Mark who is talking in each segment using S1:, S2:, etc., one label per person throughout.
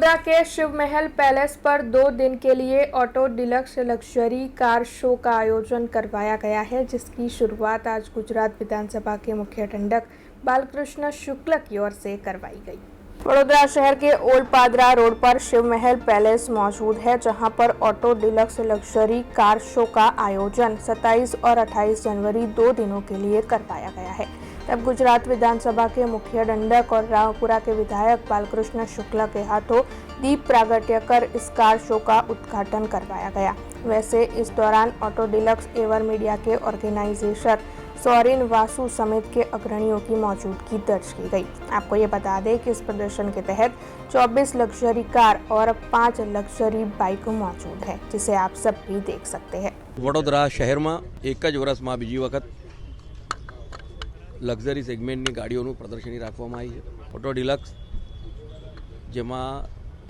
S1: वडोदरा के शिव महल पैलेस पर 2 दिन के लिए auto deluxe luxury car show का आयोजन करवाया गया है, जिसकी शुरुआत आज गुजरात विधानसभा के मुख्य दंडक बालकृष्ण शुक्ल की ओर से करवाई गई। वडोदरा शहर के ओल्ड पादरा रोड पर शिव महल पैलेस मौजूद है, जहां पर auto deluxe luxury car show का आयोजन 27 और 28 जनवरी 2 दिनों के लिए करवाया गया है। तब गुजरात विधानसभा के मुख्य दंडक और रावपुरा के विधायक बालकृष्ण शुक्ल के हाथों दीप प्रागट्य कर इस कार शो का उद्घाटन करवाया गया। वैसे इस दौरान ऑटो डिलक्स एवर मीडिया के ऑर्गेनाइजेशन सौरिन वासु समेत के अग्रणियों की मौजूदगी दर्ज की गई। आपको ये बता दें कि इस प्रदर्शन के तहत 24 लग्जरी कार और 5 लग्जरी बाइक मौजूद है, जिसे आप सब भी देख सकते हैं।
S2: वडोदरा शहर में एक ज वर्ष में बीजी वखत लग्जरी सेगमेंटनी गाड़ीओનું પ્રદર્શની રાખવામાં આવી છે। ઓટો ડિલક્સ જેમાં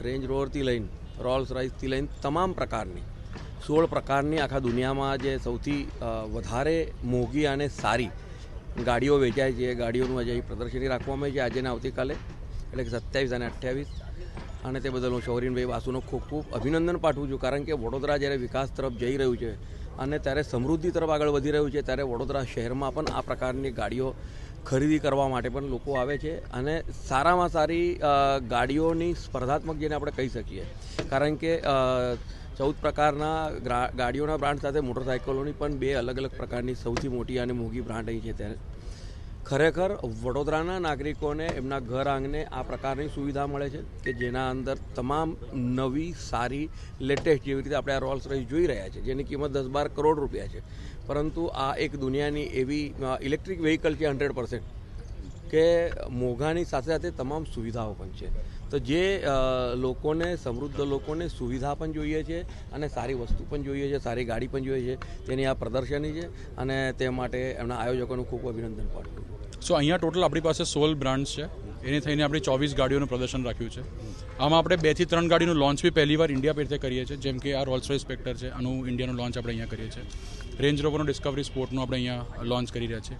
S2: રેન્જ રોવરથી લઈને રોલ્સ રોયસથી લઈને તમામ પ્રકારની 16 પ્રકારની આખા દુનિયામાં જે સૌથી વધારે મોંઘી અને સારી ગાડીઓ વેચાય છે એ ગાડીઓનું આજે પ્રદર્શની રાખવામાં આવી છે આજે ને આવતીકાલે એટલે કે 27 અને 28 અને તે બદલ હું શૌરીનભાઈ વાસુનો ખૂબ ખૂબ અભિનંદન પાઠવું છું, કારણ કે વડોદરા જ્યારે વિકાસ તરફ જઈ રહ્યું છે અને ત્યારે સમૃદ્ધિ તરફ આગળ વધી રહ્યું છે ત્યારે વડોદરા શહેરમાં પણ આ પ્રકારની ગાડીઓ ખરીદી કરવા માટે પણ લોકો આવે છે અને સારામાં સારી ગાડીઓની સ્પર્ધાત્મક જેને આપણે કહી શકીએ, કારણ કે 14 પ્રકારના ગાડીઓના બ્રાન્ડ સાથે મોટરસાઇકલોની પણ 2 અલગ અલગ પ્રકારની સૌથી મોટી અને મોંઘી બ્રાન્ડ અહીં છે। ત્યારે ખરેખર વડોદરાના નાગરિકોને એમના ઘર આંગણે આ પ્રકારની સુવિધા મળે છે કે જેના અંદર તમામ નવી સારી લેટેસ્ટ, જેવી રીતે આપણે આ રોલ્સ રોયસ જોઈ રહ્યા છે જેની કિંમત 10-12 કરોડ રૂપિયા છે, પરંતુ આ એક દુનિયાની એવી ઇલેક્ટ્રિક વ્હીકલ છે 100% કે મોંઘાની સાથે સાથે તમામ સુવિધાઓ પણ છે। તો જે લોકોને, સમૃદ્ધ લોકોને સુવિધા પણ જોઈએ છે અને સારી વસ્તુ પણ જોઈએ છે, સારી ગાડી પણ જોઈએ છે, તેની આ પ્રદર્શની છે અને તે માટે એમના આયોજકોનું ખૂબ અભિનંદન પાઠવું।
S3: સો અહીંયા ટોટલ આપણી પાસે 16 બ્રાન્ડ્સ છે, એની થઈને આપણે 24 ગાડીઓનું પ્રદર્શન રાખ્યું છે। આમાં આપણે 2 થી 3 ગાડીનું લોન્ચ બી પહેલીવાર ઇન્ડિયા પેટે કરીએ છીએ, જેમ કે આ રોલ્સ રોયસ સ્પેક્ટર છે, આનું ઇન્ડિયાનું લોન્ચ આપણે અહીંયા કરીએ છીએ। રેન્જ રોવરનું ડિસ્કવરી સ્પોર્ટનું આપણે અહીંયા લોન્ચ કરી રહ્યા છીએ।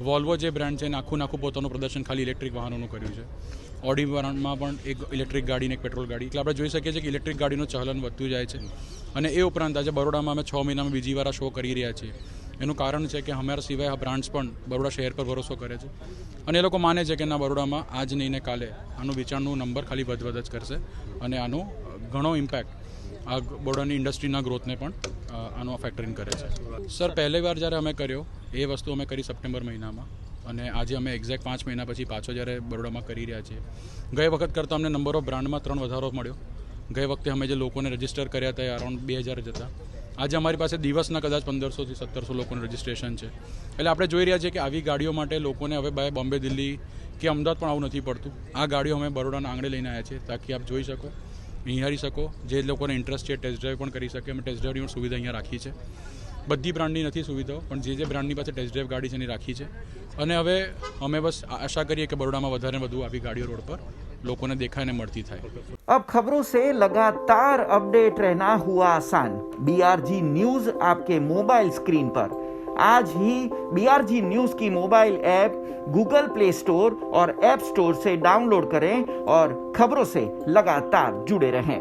S3: વોલ્વો જે બ્રાન્ડ છે એને આખું પોતાનું પ્રદર્શન ખાલી ઇલેક્ટ્રિક વાહનોનું કર્યું છે। ઓડી બ્રાન્ડમાં પણ એક ઇલેક્ટ્રિક ગાડી અને એક પેટ્રોલ ગાડી, એટલે આપણે જોઈ શકીએ છીએ કે ઇલેક્ટ્રિક ગાડીનું ચલન વધતું જાય છે। અને એ ઉપરાંત આજે બરોડામાં અમે 6 મહિનામાં બીજી વાર આ શો કરી રહ્યા છીએ। એનું કારણ છે કે અમારા સિવાય આ બ્રાન્ડ્સ પણ બરોડા શહેર પર ભરોસો કરે છે અને એ લોકો માને છે કે ના, બરોડામાં આજ નહીં ને કાલે આનું વેચાણનું નંબર ખાલી વધ જ કરશે અને આનો ઘણો ઇમ્પેક્ટ આ બરોડાની ઇન્ડસ્ટ્રીના ગ્રોથને પણ આનો ફેક્ટરિંગ કરે છે। સર, પહેલી વાર જ્યારે અમે કર્યો એ વસ્તુ અમે કરી સપ્ટેમ્બર મહિનામાં અને આજે અમે એક્ઝેક્ટ 5 મહિના પછી પાછો જ્યારે બરોડામાં કરી રહ્યા છીએ। ગઈ વખત કરતાં અમને નંબર ઓફ બ્રાન્ડમાં 3 વધારો મળ્યો। ગઈ વખતે અમે જે લોકોને રજિસ્ટર કર્યા હતા એ અરાઉન્ડ 2000 જ હતા। આજે અમારી પાસે દિવસના કદાચ 1500 થી 1700 લોકોનું રજિસ્ટ્રેશન છે। એટલે આપણે જોઈ રહ્યા છીએ કે આવી ગાડીઓ માટે લોકોને હવે બાય બોમ્બે, દિલ્હી કે અમદાવાદ પણ આવું નથી પડતું। આ ગાડીઓ અમે બરોડાના આંગણે લઈને આવ્યા છીએ તાકી આપ જોઈ શકો, નિહાળી શકો, જે લોકોને ઇન્ટરેસ્ટ છે ટેસ્ટ ડ્રાઈવ પણ કરી શકે। અમે ટેસ્ટ ડ્રાઈવની સુવિધા અહીંયા રાખી છે। બધી બ્રાન્ડની નથી સુવિધાઓ, પણ જે બ્રાન્ડની પાસે ટેસ્ટ ડ્રાઈવ ગાડી છે એની રાખી છે। અને હવે અમે બસ આશા કરીએ કે બરોડામાં વધારે વધુ આવી ગાડીઓ રોડ પર लोगों देखा મળતી થાય।
S4: अब खबरों से लगातार अपडेट रहना हुआ आसान। BRG न्यूज आपके मोबाइल स्क्रीन पर आज ही BRG न्यूज की mobile app Google play store और ऐप स्टोर से डाउनलोड करें और खबरों से लगातार जुड़े रहें।